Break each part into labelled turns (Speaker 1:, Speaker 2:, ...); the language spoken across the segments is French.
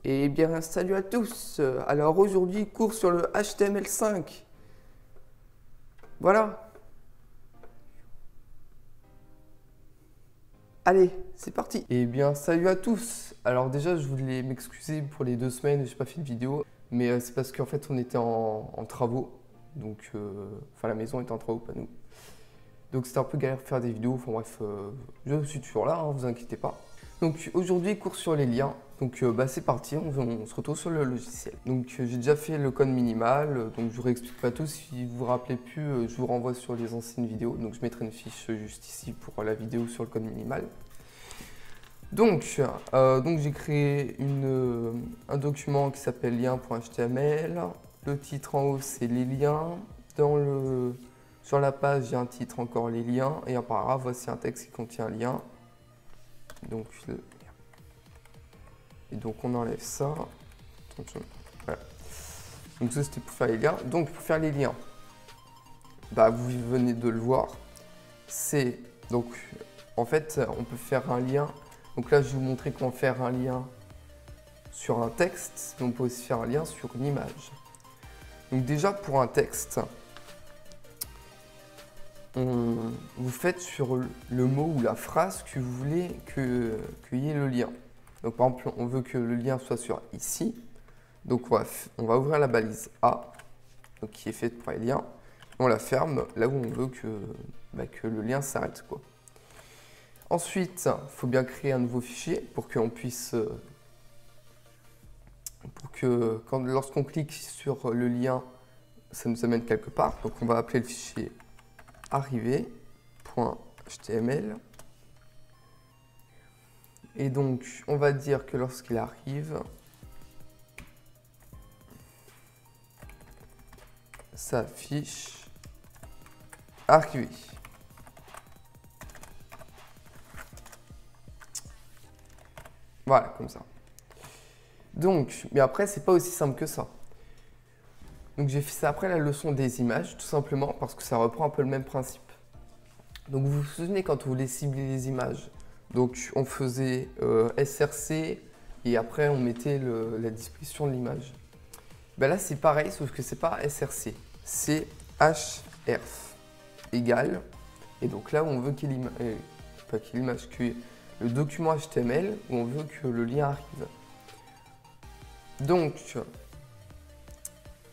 Speaker 1: Eh bien, salut à tous. Alors aujourd'hui, cours sur le HTML5. Voilà. Allez, c'est parti. Eh bien, salut à tous. Alors déjà, je voulais m'excuser pour les 2 semaines où j'ai pas fait de vidéo. Mais c'est parce qu'en fait, on était en travaux. Donc, enfin, la maison était en travaux, pas nous. Donc, c'était un peu galère de faire des vidéos. Enfin bref, je suis toujours là, hein, vous inquiétez pas. Donc aujourd'hui, cours sur les liens. Donc c'est parti, on se retrouve sur le logiciel. Donc j'ai déjà fait le code minimal, donc je vous réexplique pas tout. Si vous vous rappelez plus, je vous renvoie sur les anciennes vidéos. Donc je mettrai une fiche juste ici pour la vidéo sur le code minimal. Donc j'ai créé un document qui s'appelle lien.html. Le titre en haut, c'est les liens. Sur la page, j'ai un titre encore les liens et un paragraphe. Voici un texte qui contient un lien. Donc, et donc on enlève ça. Voilà. Donc ça c'était pour faire les liens. Donc pour faire les liens, vous venez de le voir. C'est donc en fait on peut faire un lien. Donc là je vais vous montrer comment faire un lien sur un texte, mais on peut aussi faire un lien sur une image. Donc déjà pour un texte, vous faites sur le mot ou la phrase que vous voulez qu'il y ait le lien. Donc par exemple, on veut que le lien soit sur ici. Donc on va ouvrir la balise A, donc, qui est faite pour les liens. On la ferme là où on veut que le lien s'arrête. Ensuite, il faut bien créer un nouveau fichier pour qu'on puisse... lorsqu'on clique sur le lien, ça nous amène quelque part. Donc on va appeler le fichier arrivé.html. Et donc, on va dire que lorsqu'il arrive, ça affiche arrivé. Voilà, comme ça. Donc, mais après, c'est pas aussi simple que ça. Donc, j'ai fait ça après la leçon des images, tout simplement parce que ça reprend un peu le même principe. Donc, vous vous souvenez quand on voulait cibler les images? Donc, on faisait SRC et après, on mettait la description de l'image. Là, c'est pareil, sauf que c'est pas SRC, c'est href égale. Et donc là, où on veut qu'il y ait l'image, que le document HTML, où on veut que le lien arrive. Donc,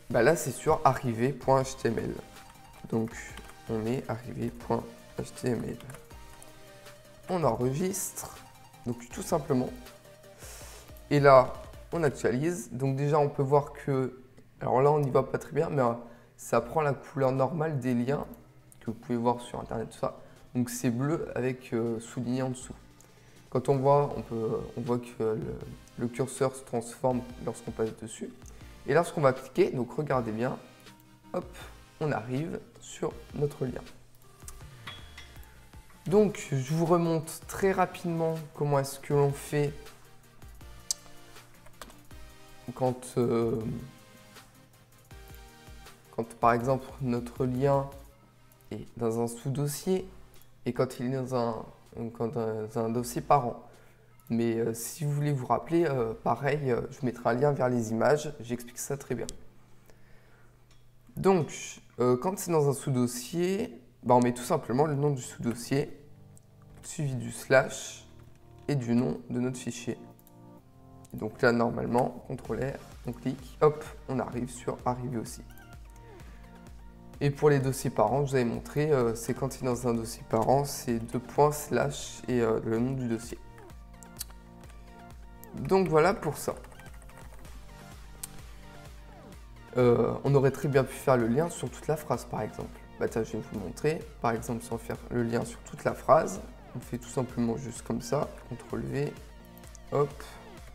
Speaker 1: là, c'est sur arrivé.html. Donc, on met arrivé.html. On enregistre, donc tout simplement. Et là, on actualise. Donc déjà, on peut voir que, alors là, on n'y va pas très bien, mais ça prend la couleur normale des liens que vous pouvez voir sur Internet, tout ça. Donc c'est bleu avec souligné en dessous. Quand on voit, on voit que le curseur se transforme lorsqu'on passe dessus. Et lorsqu'on va cliquer, donc regardez bien, hop, on arrive sur notre lien. Donc, je vous remonte très rapidement comment est-ce que l'on fait quand par exemple notre lien est dans un sous-dossier et quand il est dans un dossier parent. Mais si vous voulez vous rappeler, pareil, je mettrai un lien vers les images, j'explique ça très bien. Donc, quand c'est dans un sous-dossier, on met tout simplement le nom du sous-dossier, suivi du slash et du nom de notre fichier. Et donc là, normalement, CTRL R, on clique, hop, on arrive sur arriver aussi. Et pour les dossiers parents, je vous avais montré, c'est quand il est dans un dossier parent, c'est 2 points, slash et le nom du dossier. Donc voilà pour ça. On aurait très bien pu faire le lien sur toute la phrase, par exemple. Tiens, je vais vous montrer. Par exemple, sans faire le lien sur toute la phrase, on fait tout simplement juste comme ça, CTRL V, hop,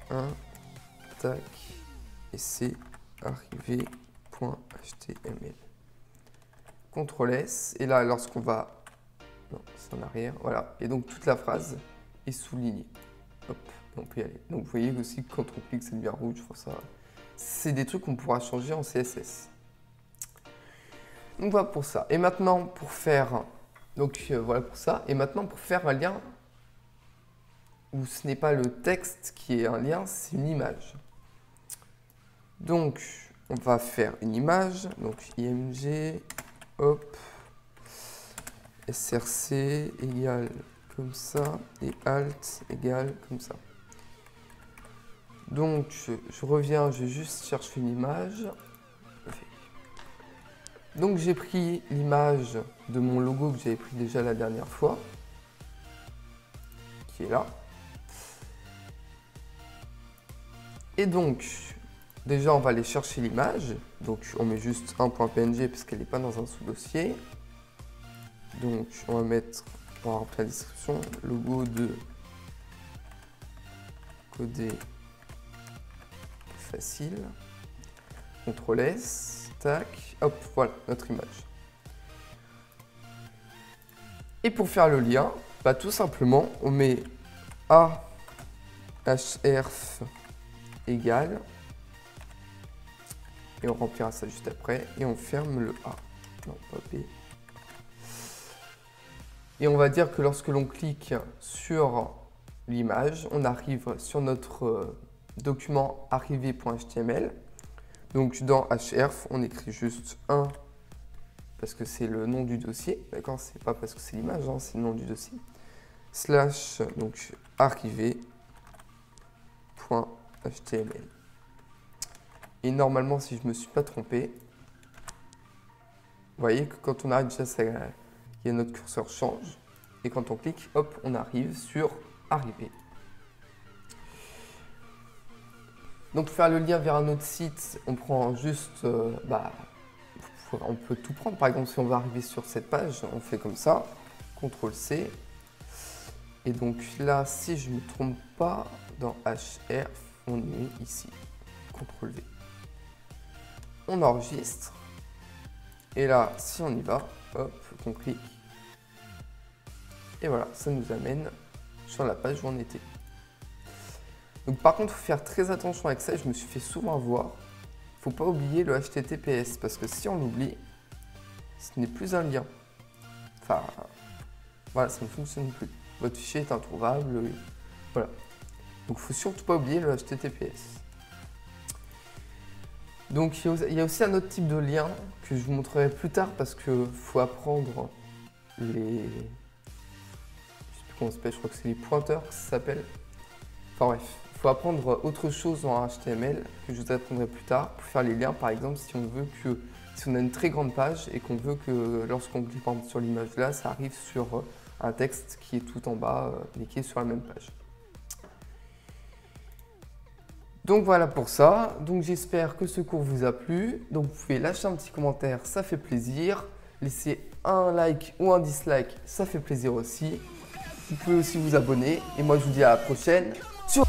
Speaker 1: 1, tac, et c'est arrivé.html. CTRL S, et là, lorsqu'on va... Non, c'est en arrière, voilà. Et donc, toute la phrase est soulignée. Hop, et on peut y aller. Donc, vous voyez aussi que quand on clique, c'est bien rouge. Ça... C'est des trucs qu'on pourra changer en CSS. Donc, voilà pour ça. Et maintenant, pour faire... Donc, voilà pour ça. Et maintenant, pour faire un lien où ce n'est pas le texte qui est un lien, c'est une image. Donc, on va faire une image. Donc, img, hop, src égale comme ça et alt égale comme ça. Donc, je reviens, je vais juste chercher une image. Donc, j'ai pris l'image de mon logo que j'avais pris déjà la dernière fois, qui est là. Et donc, déjà, on va aller chercher l'image. Donc, on met juste un .png parce qu'elle n'est pas dans un sous-dossier. Donc, on va mettre, on va remplir la description, logo de coder facile. CTRL S, tac, hop, voilà notre image. Et pour faire le lien, bah, tout simplement, on met href égale, et on remplira ça juste après, et on ferme le A. Non, pas B. Et on va dire que lorsque l'on clique sur l'image, on arrive sur notre document arrivé.html. Donc dans href, on écrit juste 1 parce que c'est le nom du dossier, d'accord? C'est pas parce que c'est l'image, hein, c'est le nom du dossier. Slash donc arrivé.html. Et normalement, si je me suis pas trompé, vous voyez que quand on arrive déjà, il y a notre curseur change. Et quand on clique, hop, on arrive sur arrivé. Donc pour faire le lien vers un autre site, on prend juste, on peut tout prendre. Par exemple, si on veut arriver sur cette page, on fait comme ça, CTRL-C. Et donc là, si je ne me trompe pas, dans href, on est ici, CTRL-V. On enregistre. Et là, si on y va, hop, on clique. Et voilà, ça nous amène sur la page où on était. Donc par contre, il faut faire très attention avec ça, je me suis fait souvent avoir. Il ne faut pas oublier le HTTPS, parce que si on l'oublie, ce n'est plus un lien. Enfin, voilà, ça ne fonctionne plus. Votre fichier est introuvable, voilà. Donc il ne faut surtout pas oublier le HTTPS. Donc il y a aussi un autre type de lien que je vous montrerai plus tard, parce qu'il faut apprendre les... Je ne sais plus comment ça s'appelle, je crois que c'est les pointeurs que ça s'appelle. Enfin bref. Il faut apprendre autre chose en HTML que je vous apprendrai plus tard pour faire les liens. Par exemple, si on a une très grande page et qu'on veut que lorsqu'on clique sur l'image là, ça arrive sur un texte qui est tout en bas mais qui est sur la même page. Donc voilà pour ça. Donc j'espère que ce cours vous a plu. Donc vous pouvez lâcher un petit commentaire, ça fait plaisir. Laisser un like ou un dislike, ça fait plaisir aussi. Vous pouvez aussi vous abonner. Et moi je vous dis à la prochaine. Ciao.